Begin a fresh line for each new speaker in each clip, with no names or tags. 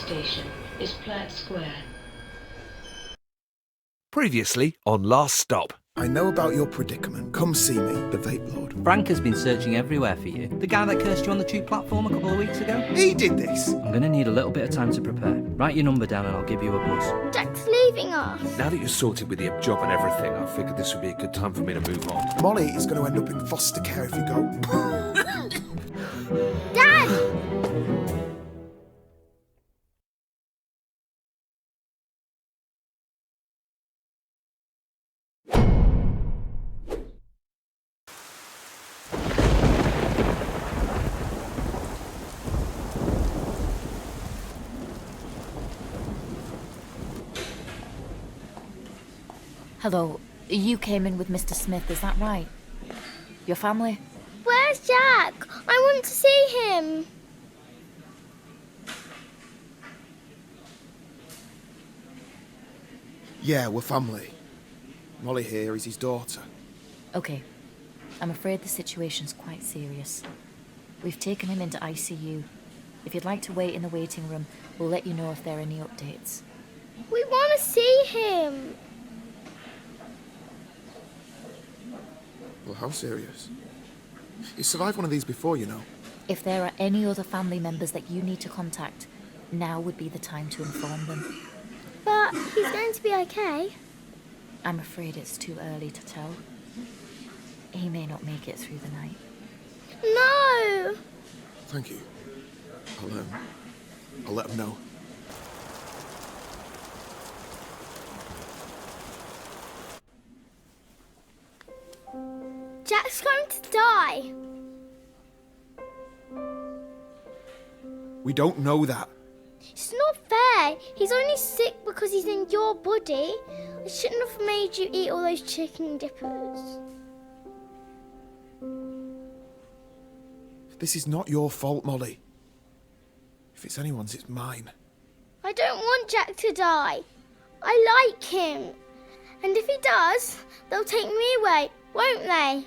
station is Platt Square.
Previously on Last Stop.
I know about your predicament. Come see me, the Vape Lord.
Frank has been searching everywhere for you. The guy that cursed you on the tube platform a couple of weeks ago.
He did this!
I'm going to need a little bit of time to prepare. Write your number down and I'll give you a buzz.
Jack's leaving us.
Now that you're sorted with the job and everything, I figured this would be a good time for me to move on.
Molly is going to end up in foster care if you go.
Dad!
Hello, you came in with Mr. Smith, is that right? Your family?
Where's Jack? I want to see him.
Yeah, we're family. Molly here is his daughter.
Okay, I'm afraid the situation's quite serious. We've taken him into ICU. If you'd like to wait in the waiting room, we'll let you know if there are any updates.
We want to see him.
Well, how serious? He survived one of these before, you know.
If there are any other family members that you need to contact, now would be the time to inform them.
But he's going to be okay.
I'm afraid it's too early to tell. He may not make it through the night.
No!
Thank you. I'll let him know.
Jack's going to die.
We don't know that.
It's not fair. He's only sick because he's in your body. I shouldn't have made you eat all those chicken dippers.
This is not your fault, Molly. If it's anyone's, it's mine.
I don't want Jack to die. I like him. And if he does, they'll take me away, won't they?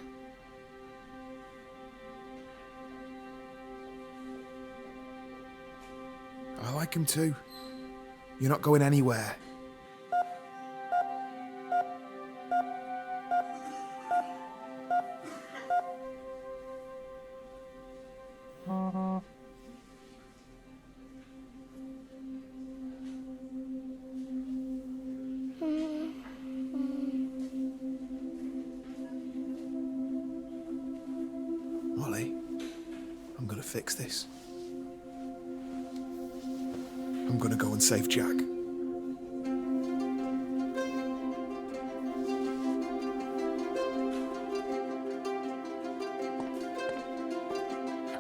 I like him too. You're not going anywhere. Molly, I'm gonna fix this. I'm gonna go and save Jack.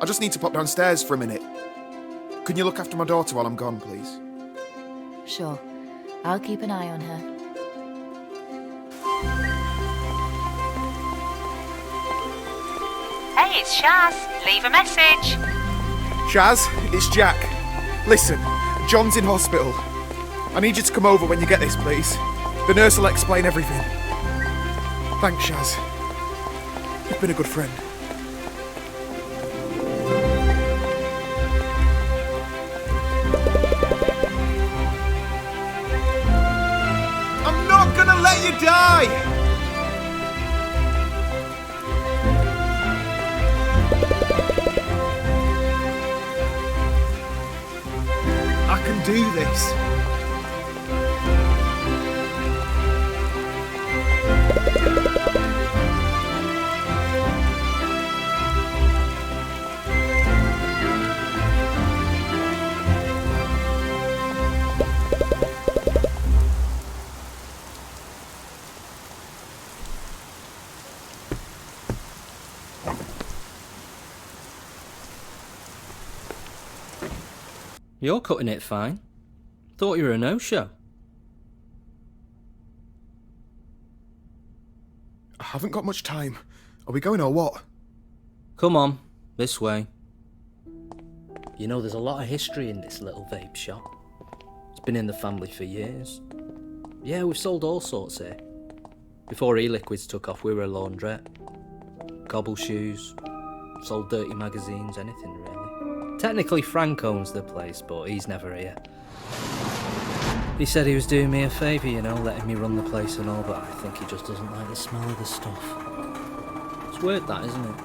I just need to pop downstairs for a minute. Can you look after my daughter while I'm gone, please?
Sure, I'll keep an eye on her.
Hey, it's Shaz. Leave a message.
Shaz, it's Jack. Listen, John's in hospital. I need you to come over when you get this, please. The nurse will explain everything. Thanks, Shaz. You've been a good friend. I'm not gonna let you die! I can do this.
You're cutting it fine. Thought you were a no-show.
I haven't got much time. Are we going or what?
Come on, this way. You know, there's a lot of history in this little vape shop. It's been in the family for years. Yeah, we've sold all sorts here. Before e-liquids took off, we were a laundrette. Cobble shoes, sold dirty magazines, anything really. Technically Frank owns the place, but he's never here. He said he was doing me a favour, you know, letting me run the place and all, but I think he just doesn't like the smell of the stuff. It's weird that, isn't it?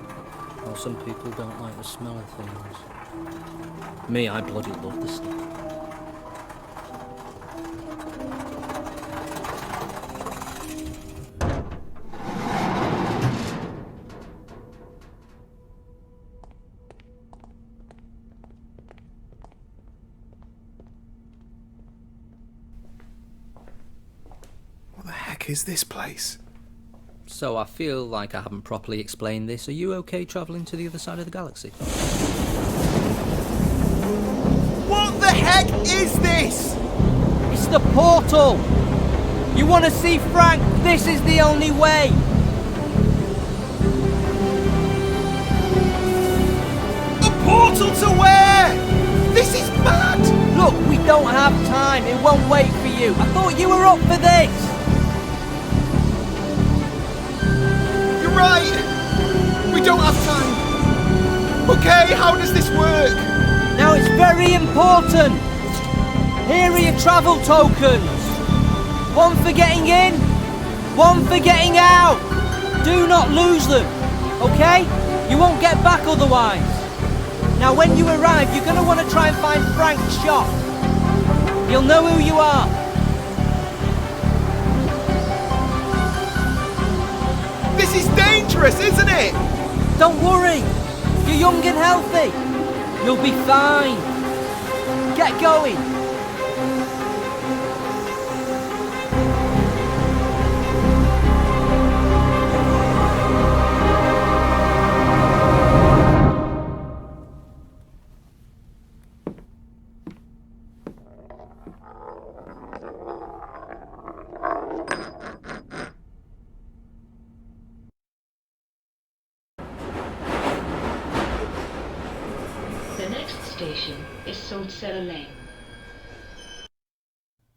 How some people don't like the smell of things. Me, I bloody love the stuff.
What the heck is this place?
So I feel like I haven't properly explained this. Are you okay travelling to the other side of the galaxy?
What the heck is this?
It's the portal! You want to see Frank? This is the only way!
A portal to where? This is mad!
Look, we don't have time. It won't wait for you. I thought you were up for this!
You're right! We don't have time! Okay, how does this work?
Now it's very important! Here are your travel tokens! One for getting in, one for getting out! Do not lose them, okay? You won't get back otherwise. Now when you arrive, you're going to want to try and find Frank's shop. He'll know who you are.
This is dangerous, isn't it?
Don't worry, you're young and healthy. You'll be fine. Get going.
The next station is Salt Cellar Lane.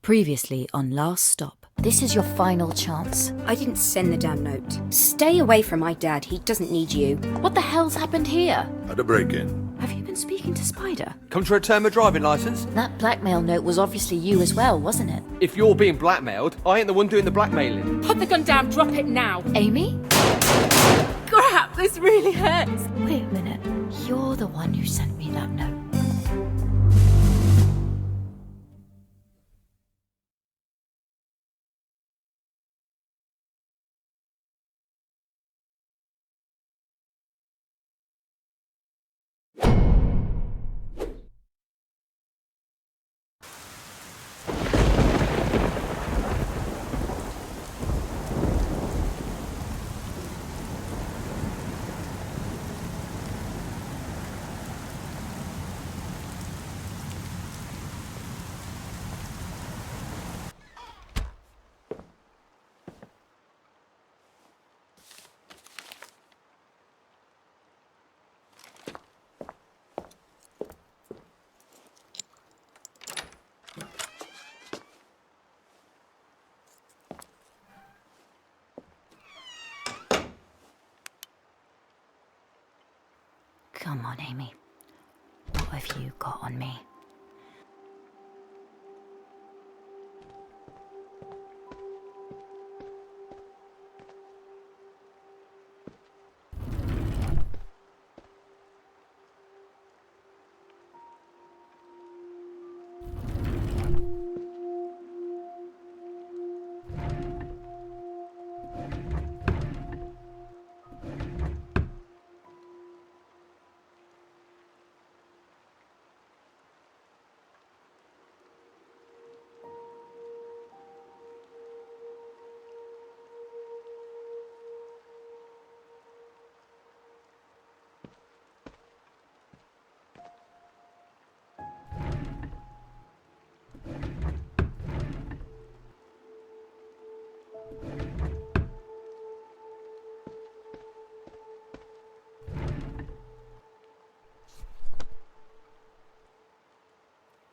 Previously on Last Stop. This is your final chance.
I didn't send the damn note. Stay away from my dad. He doesn't need you.
What the hell's happened here?
Had a break-in.
Have you been speaking to Spider?
Come to return my driving licence?
That blackmail note was obviously you as well, wasn't it?
If you're being blackmailed, I ain't the one doing the blackmailing.
Put the gun down, drop it now.
Amy?
Crap, this really hurts.
Wait a minute. You're the one who sent me that note. Come on, Amy. What have you got on me?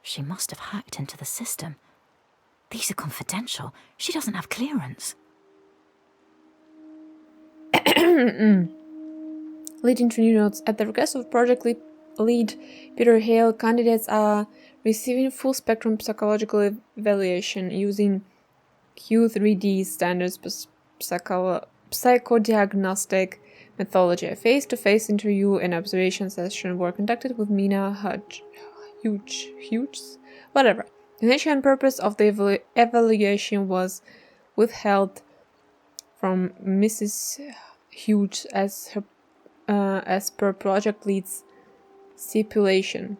She must have hacked into the system. These are confidential. She doesn't have clearance.
Leading to new notes. At the request of Project Lead
lead Peter Hale, candidates are receiving full spectrum psychological evaluation using Q3D standards psychodiagnostic methodology. A face-to-face interview and observation session were conducted with Mina Hughes, whatever. The nature and purpose of the evaluation was withheld from Mrs. Hughes as per project lead's stipulation.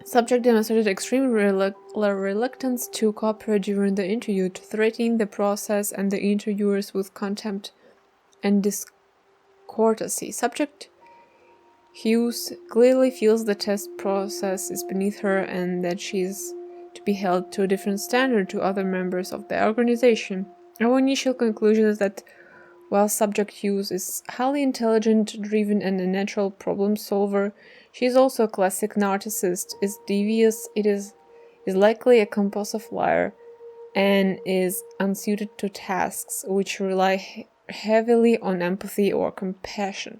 Subject demonstrated extreme reluctance to cooperate during the interview, threatening the process and the interviewers with contempt and discourtesy. Subject Hughes clearly feels the test process is beneath her and that she is to be held to a different standard to other members of the organization. Our initial conclusion is that while Subject Hughes is highly intelligent, driven, and a natural problem solver, she is also a classic narcissist, is devious, is likely a compulsive liar, and is unsuited to tasks which rely heavily on empathy or compassion.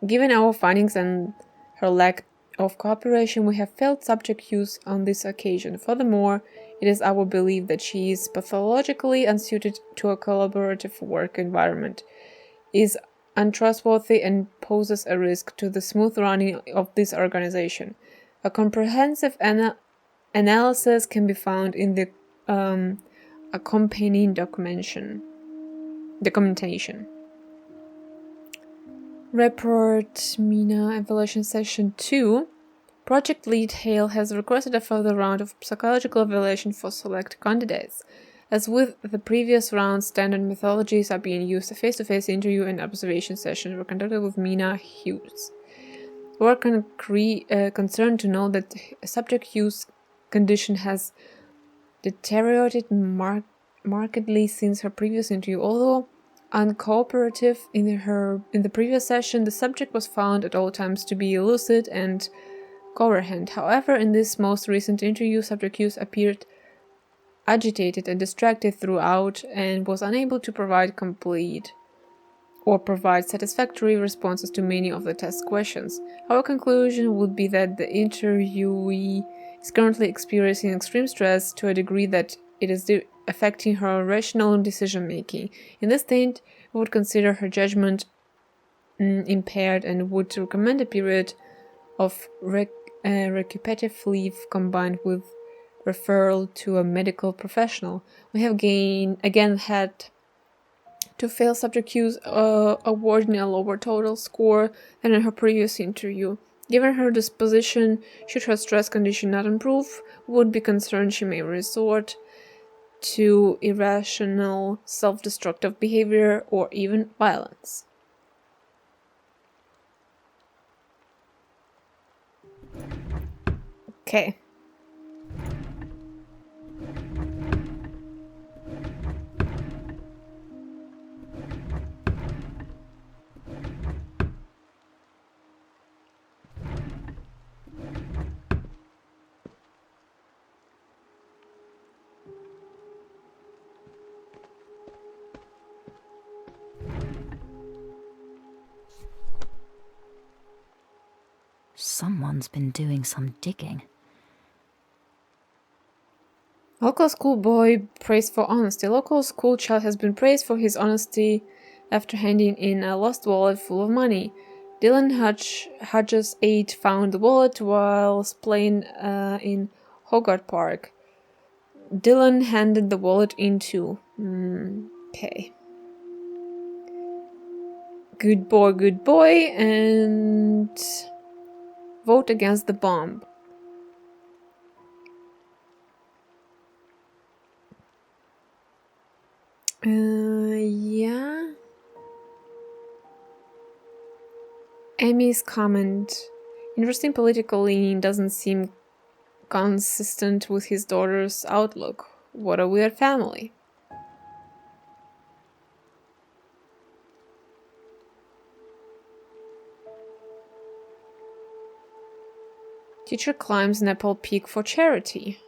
Given our findings and her lack of cooperation, we have failed Subject Hughes on this occasion. Furthermore, it is our belief that she is pathologically unsuited to a collaborative work environment, is untrustworthy, and poses a risk to the smooth running of this organization. A comprehensive analysis can be found in the accompanying documentation. Report Mina Evaluation Session 2. Project lead Hale has requested a further round of psychological evaluation for select candidates. As with the previous round, standard methodologies are being used. A face-to-face interview and observation sessions were conducted with Mina Hughes. We are concerned to know that Subject Hughes' condition has deteriorated markedly since her previous interview. Although uncooperative in the previous session, the subject was found at all times to be lucid and coherent. However, in this most recent interview, Subject Hughes appeared agitated and distracted throughout and was unable to provide satisfactory responses to many of the test questions. Our conclusion would be that the interviewee is currently experiencing extreme stress to a degree that it is affecting her rational decision-making. In this state, we would consider her judgment impaired and would recommend a period of recuperative leave combined with referral to a medical professional. We have again had to fail Subject Hughes, awarding a lower total score than in her previous interview. Given her disposition, should her stress condition not improve, we would be concerned she may resort to irrational, self-destructive behavior or even violence. Okay.
Someone's been doing some digging.
Local schoolboy praised for honesty. Local school child has been praised for his honesty after handing in a lost wallet full of money. Dylan Hodges, 8, found the wallet whilst playing in Hogarth Park. Dylan handed the wallet into... Okay. Good boy, and vote against the bomb. Yeah. Amy's comment. Interesting political leaning doesn't seem consistent with his daughter's outlook. What a weird family. Teacher climbs Nepal Peak for charity.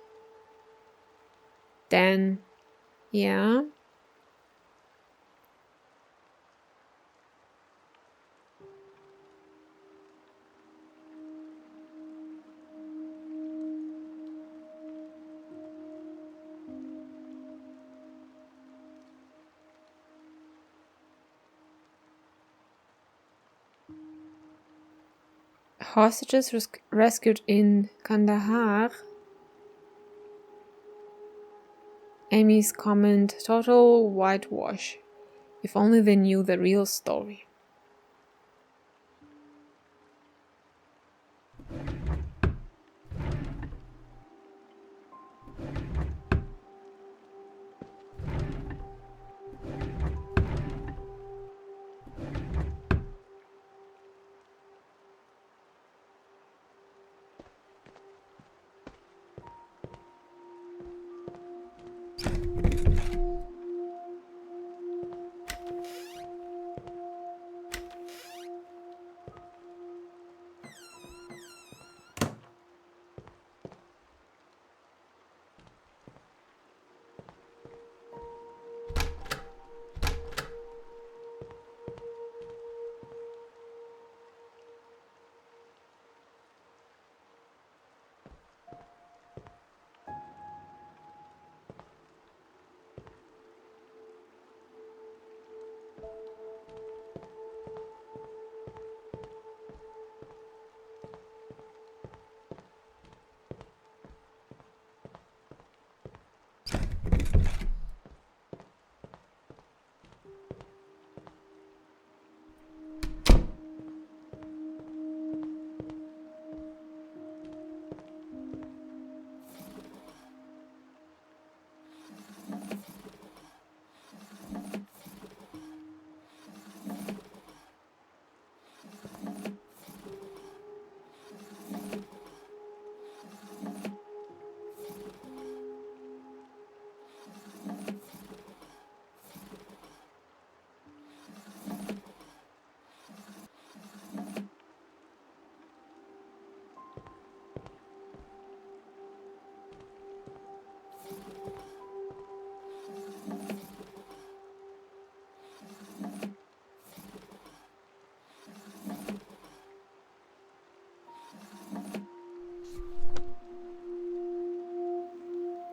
Then, yeah. Hostages rescued in Kandahar. Amy's comment, total whitewash. If only they knew the real story.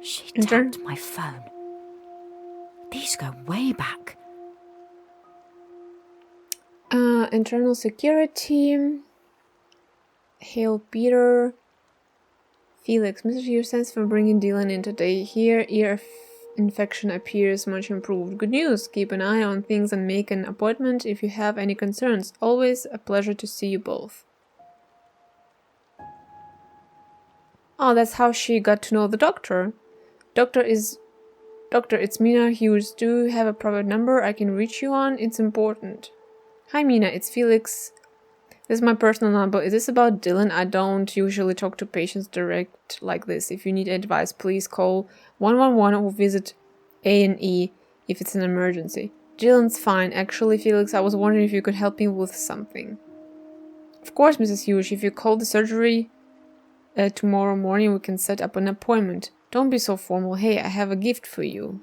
She tapped my phone. These go way back.
Internal security. Hail Peter. Felix, Mr. Hughes, thanks for bringing Dylan in today. Here, ear infection appears much improved. Good news. Keep an eye on things and make an appointment if you have any concerns. Always a pleasure to see you both. Oh, that's how she got to know the doctor. Doctor, it's Mina Hughes. Do you have a private number I can reach you on? It's important. Hi, Mina. It's Felix. This is my personal number. Is this about Dylan? I don't usually talk to patients direct like this. If you need advice, please call 111 or visit A&E if it's an emergency. Dylan's fine. Actually, Felix, I was wondering if you could help me with something. Of course, Mrs. Hughes. If you call the surgery tomorrow morning, we can set up an appointment. Don't be so formal. Hey, I have a gift for you.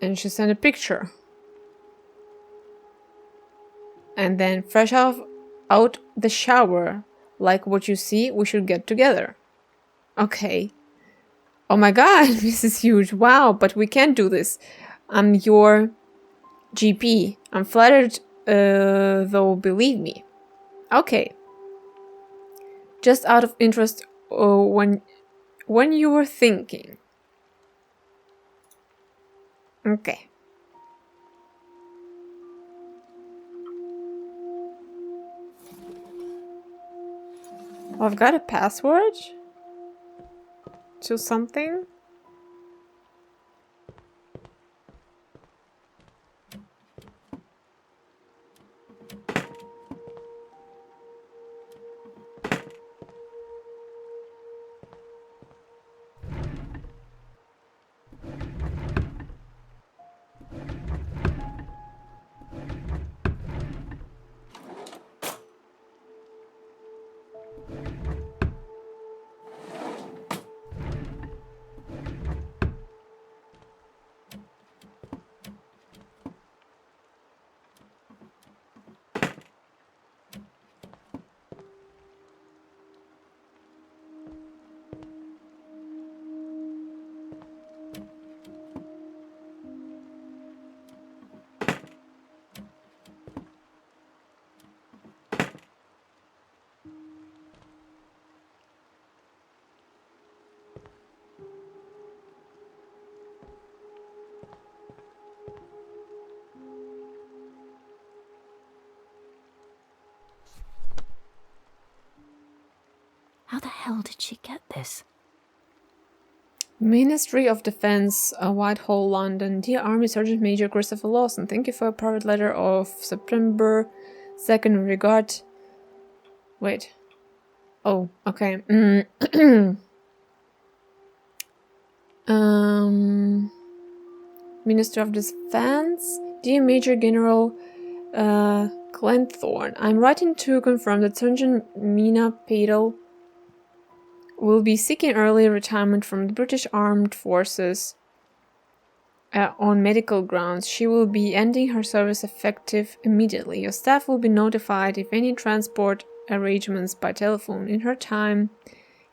And she sent a picture. And then fresh out the shower, like what you see, we should get together. Okay. Oh my god, Mrs. Hughes, wow, but we can't do this. I'm your GP. I'm flattered, though, believe me. Okay. Just out of interest, when you were thinking. Okay. I've got a password to something.
How the hell did she get this?
Ministry of Defense, Whitehall, London. Dear Army Sergeant Major Christopher Lawson, thank you for a private letter of September 2nd in regard... Wait. Oh, okay. Minister of Defense. Dear Major General Glenthorne, I'm writing to confirm that Sergeant Mina Padel will be seeking early retirement from the British Armed Forces on medical grounds. She will be ending her service effective immediately. Your staff will be notified if any transport arrangements by telephone. In her time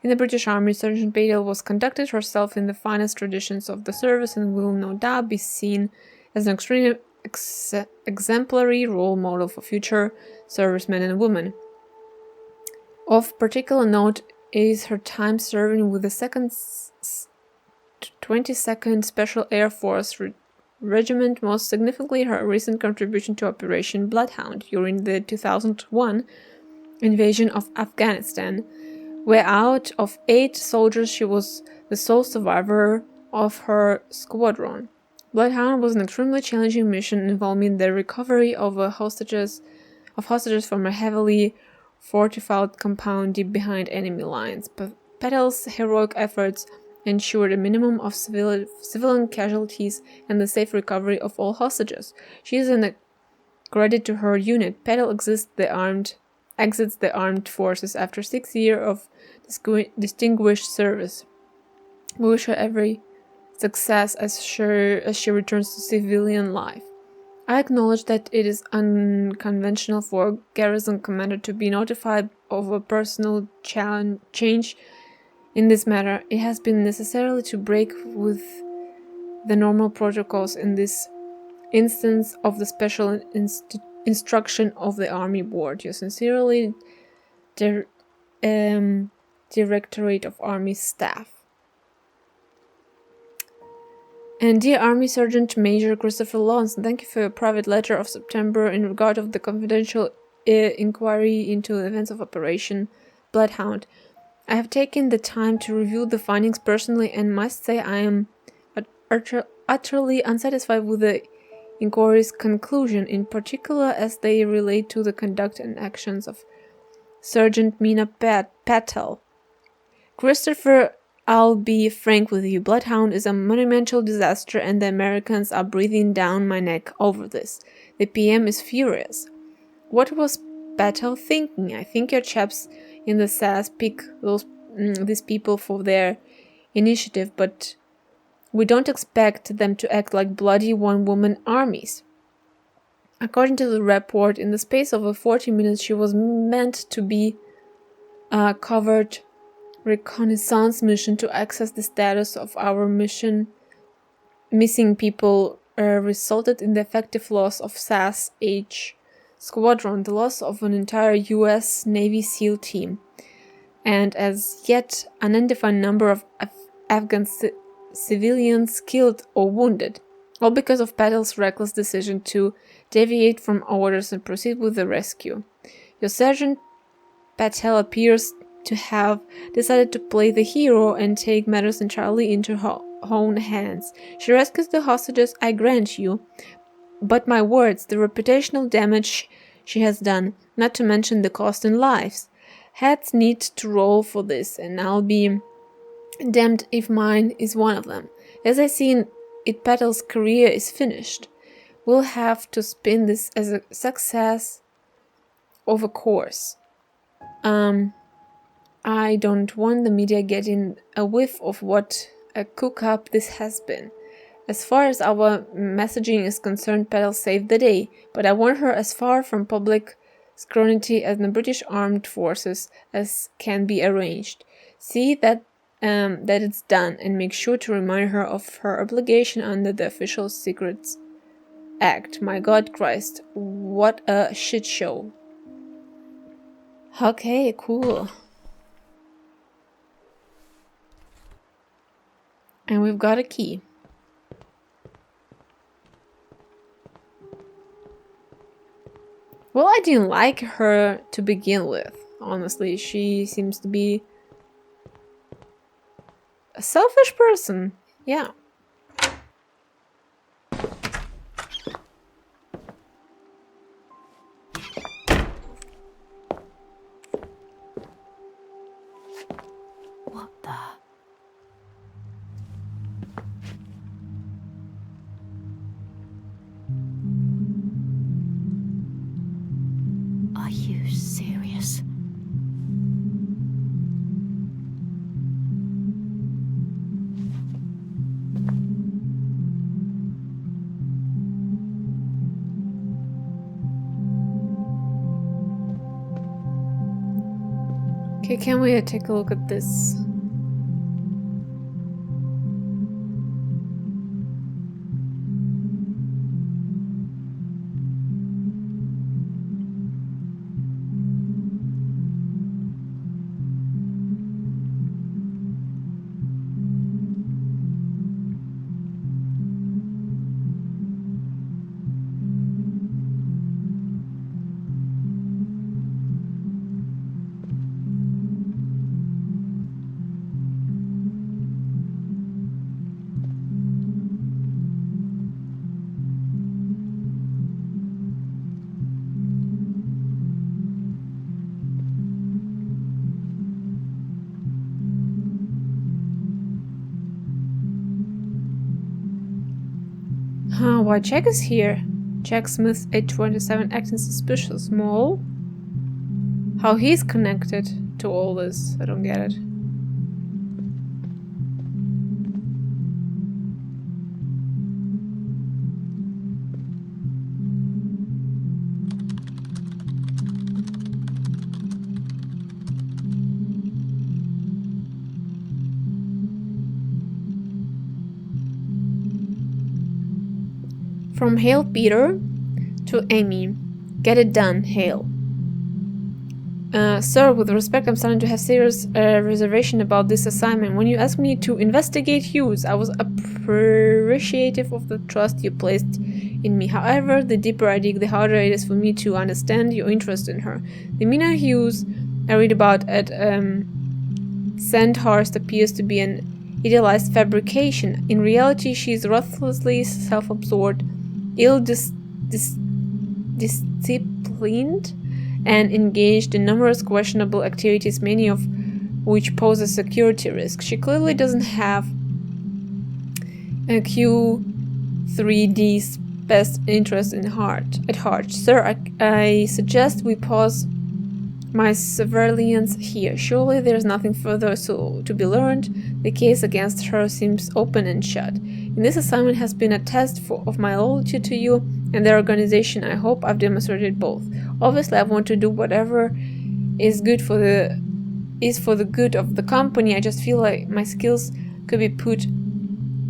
in the British Army, Sergeant Badel was conducted herself in the finest traditions of the service and will no doubt be seen as an extremely exemplary role model for future servicemen and women. Of particular note is her time serving with the 22nd Special Air Force Regiment, most significantly her recent contribution to Operation Bloodhound during the 2001 invasion of Afghanistan, where out of 8 soldiers she was the sole survivor of her squadron. Bloodhound was an extremely challenging mission involving the recovery of hostages from a heavily fortified compound deep behind enemy lines. But Patel's heroic efforts ensured a minimum of civilian casualties and the safe recovery of all hostages. She is a credit to her unit. Patel exits the armed forces after 6 years of distinguished service. We wish her every success as she returns to civilian life. I acknowledge that it is unconventional for a garrison commander to be notified of a personal change in this matter. It has been necessary to break with the normal protocols in this instance of the special instruction of the Army Board. You sincerely, Directorate of Army Staff. And dear Army Sergeant Major Christopher Lawson, thank you for your private letter of September in regard of the confidential inquiry into the events of Operation Bloodhound. I have taken the time to review the findings personally and must say I am utterly unsatisfied with the inquiry's conclusion, in particular as they relate to the conduct and actions of Sergeant Mina Patel. Christopher, I'll be frank with you. Bloodhound is a monumental disaster and the Americans are breathing down my neck over this. The PM is furious. What was Patel thinking? I think your chaps in the SAS pick these people for their initiative, but we don't expect them to act like bloody one-woman armies. According to the report, in the space of 40 minutes she was meant to be covered reconnaissance mission to access the status of our missing people resulted in the effective loss of SAS-H squadron, the loss of an entire US Navy SEAL team, and as yet unidentified number of Afghan civilians killed or wounded, all because of Patel's reckless decision to deviate from orders and proceed with the rescue. Your Sergeant Patel appears to have decided to play the hero and take matters entirely into her own hands. She rescues the hostages, I grant you, but my words, the reputational damage she has done, not to mention the cost in lives. Heads need to roll for this, and I'll be damned if mine is one of them. As I see it, Patel's career is finished. We'll have to spin this as a success of a course. I don't want the media getting a whiff of what a cook-up this has been. As far as our messaging is concerned, Patel saved the day, but I want her as far from public scrutiny as the British Armed Forces as can be arranged. See that it's done, and make sure to remind her of her obligation under the Official Secrets Act. My God Christ, what a shit show. Okay, cool. And we've got a key. Well, I didn't like her to begin with. Honestly, she seems to be A selfish person. Yeah.
What the? Are you serious?
Okay, can we take a look at this? Why Jack is here? Jack Smith, age 27, acting suspicious. Mole? How he's connected to all this? I don't get it. From Hail Peter to Amy. Get it done, Hail. Sir, with respect, I'm starting to have serious reservation about this assignment. When you asked me to investigate Hughes, I was appreciative of the trust you placed in me. However, the deeper I dig, the harder it is for me to understand your interest in her. The Mina Hughes I read about at Sandhurst appears to be an idealized fabrication. In reality, she is ruthlessly self-absorbed, disciplined, and engaged in numerous questionable activities, many of which pose a security risk. She clearly doesn't have a Q3D's best interest at heart. Sir, I suggest we pause my surveillance here. Surely there's nothing further to be learned. The case against her seems open and shut. And this assignment has been a test of my loyalty to you and the organization. I hope I've demonstrated both. Obviously, I want to do whatever is for the good of the company. I just feel like my skills could be put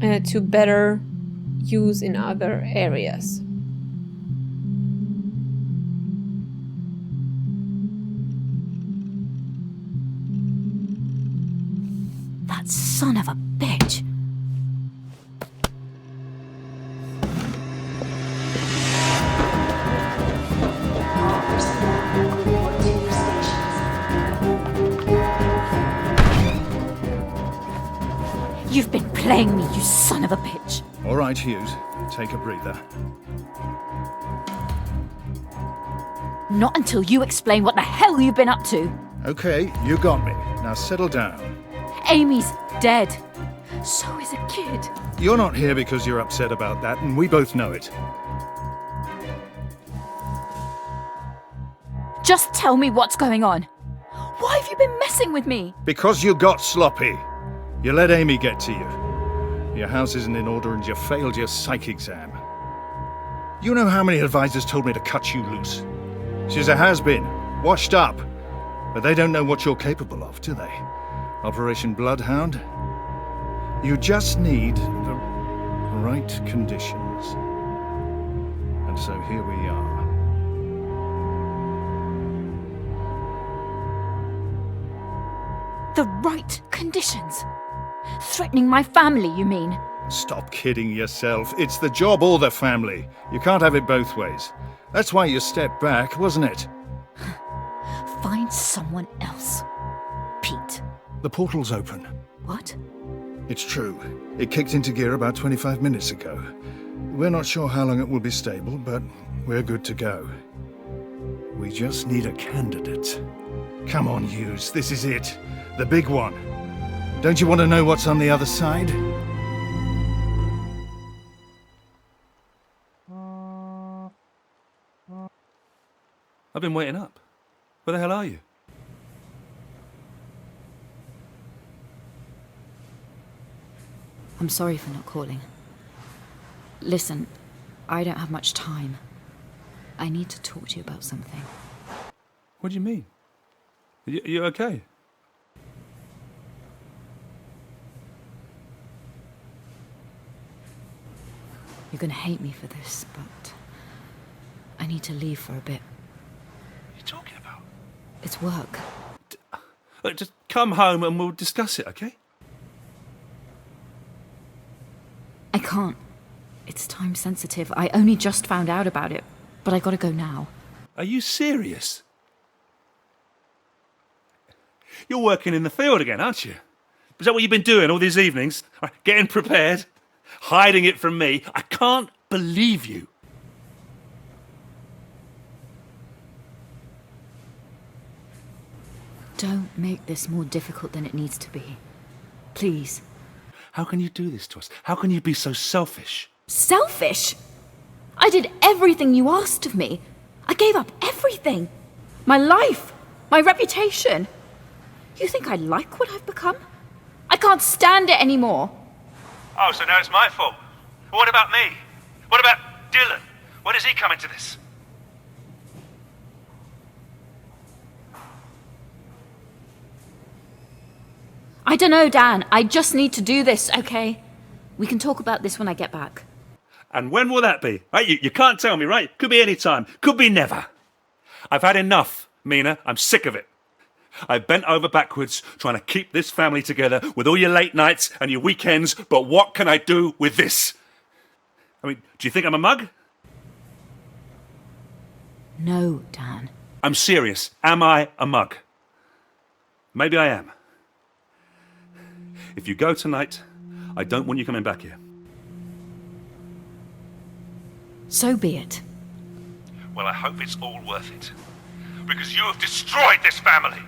to better use in other areas.
That son of a bitch. You've been playing me, you son of a bitch.
All right, Hughes. Take a breather.
Not until you explain what the hell you've been up to.
Okay, you got me. Now settle down.
Amy's dead. So is a kid.
You're not here because you're upset about that, and we both know it.
Just tell me what's going on. Why have you been messing with me?
Because you got sloppy. You let Amy get to you. Your house isn't in order and you failed your psych exam. You know how many advisors told me to cut you loose? She's a has-been, washed up. But they don't know what you're capable of, do they? Operation Bloodhound? You just need the right conditions. And so here we are.
The right conditions? Threatening my family, you mean?
Stop kidding yourself. It's the job or the family. You can't have it both ways. That's why you stepped back, wasn't it?
Find someone else. Pete.
The portal's open.
What?
It's true. It kicked into gear about 25 minutes ago. We're not sure how long it will be stable, but we're good to go. We just need a candidate. Come on, Hughes, this is it. The big one. Don't you want to know what's on the other side?
I've been waiting up. Where the hell are you?
I'm sorry for not calling. Listen, I don't have much time. I need to talk to you about something.
What do you mean? You okay?
You're gonna hate me for this, but I need to leave for a bit.
What are you talking about?
It's work.
Look, just come home and we'll discuss it, okay?
I can't. It's time sensitive. I only just found out about it, but I gotta go now.
Are you serious? You're working in the field again, aren't you? Is that what you've been doing all these evenings? Getting prepared? Hiding it from me? I can't believe you.
Don't make this more difficult than it needs to be. Please.
How can you do this to us? How can you be so selfish?
Selfish? I did everything you asked of me. I gave up everything. My life. My reputation. You think I like what I've become? I can't stand it anymore.
Oh, so now it's my fault. What about me? What about Dylan? When does he come into this?
I don't know, Dan. I just need to do this, okay? We can talk about this when I get back.
And when will that be? Right, you can't tell me, right? Could be any time. Could be never. I've had enough, Mina. I'm sick of it. I've bent over backwards trying to keep this family together with all your late nights and your weekends, but what can I do with this? I mean, do you think I'm a mug?
No, Dan.
I'm serious. Am I a mug? Maybe I am. If you go tonight, I don't want you coming back here.
So be it.
Well, I hope it's all worth it. Because you have destroyed this family.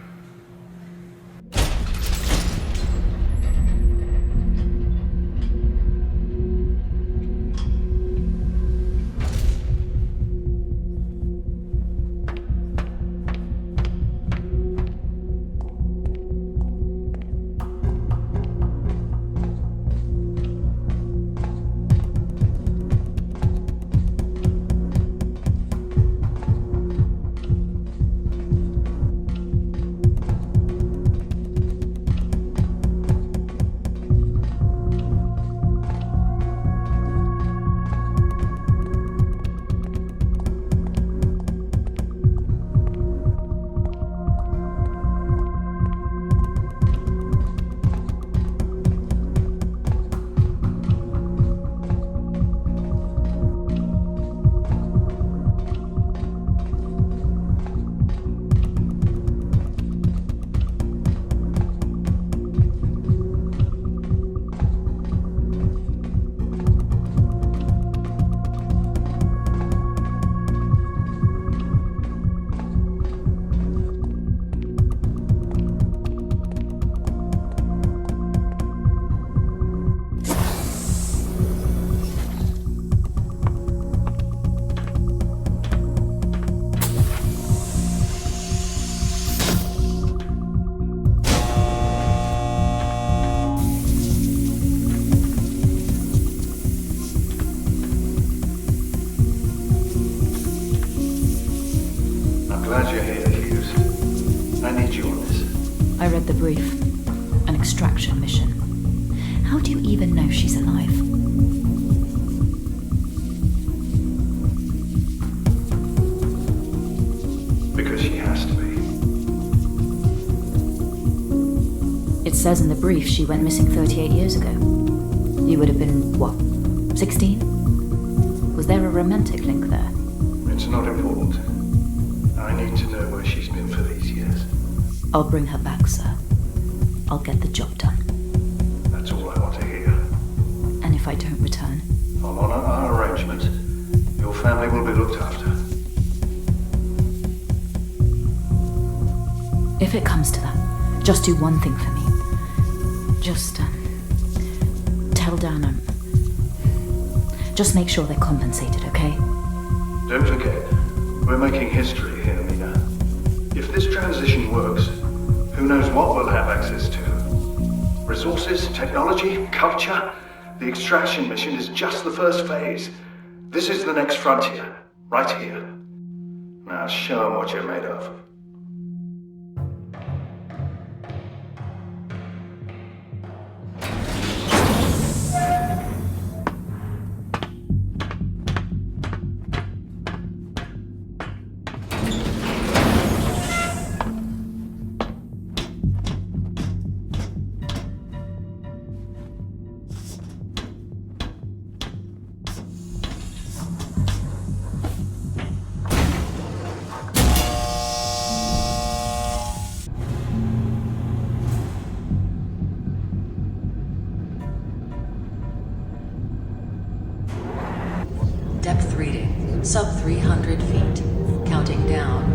Glad you're here, Hughes. I need you on this.
I read the brief. An extraction mission. How do you even know she's alive?
Because she has to be.
It says in the brief she went missing 38 years ago. You would have been, what, 16? Was there a romantic link there?
It's not important. I need to know where she's been for these years.
I'll bring her back, sir. I'll get the job done.
That's all I want
if I don't return.
I'll honour our arrangement. Your family will be looked after.
If it comes to that, just do one thing for me. Just, tell Donna. Just make sure they're compensated, okay?
Don't forget, we're making history here, Mina. If this transition works, who knows what we'll have access to? Resources, technology, culture? The extraction mission is just the first phase. This is the next frontier, right here. Now show them what you're made of.
Depth reading, sub 300 feet. Counting down.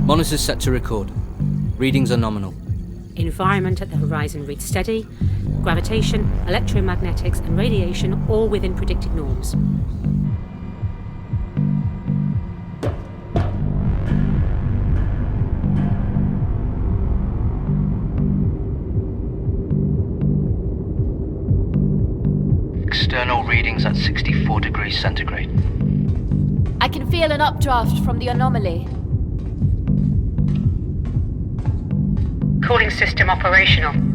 Monitor's set to record. Readings are nominal.
Environment at the horizon reads steady. Gravitation, electromagnetics and radiation all within predicted norms.
External readings at 64 degrees centigrade.
I can feel an updraft from the anomaly.
Cooling system operational.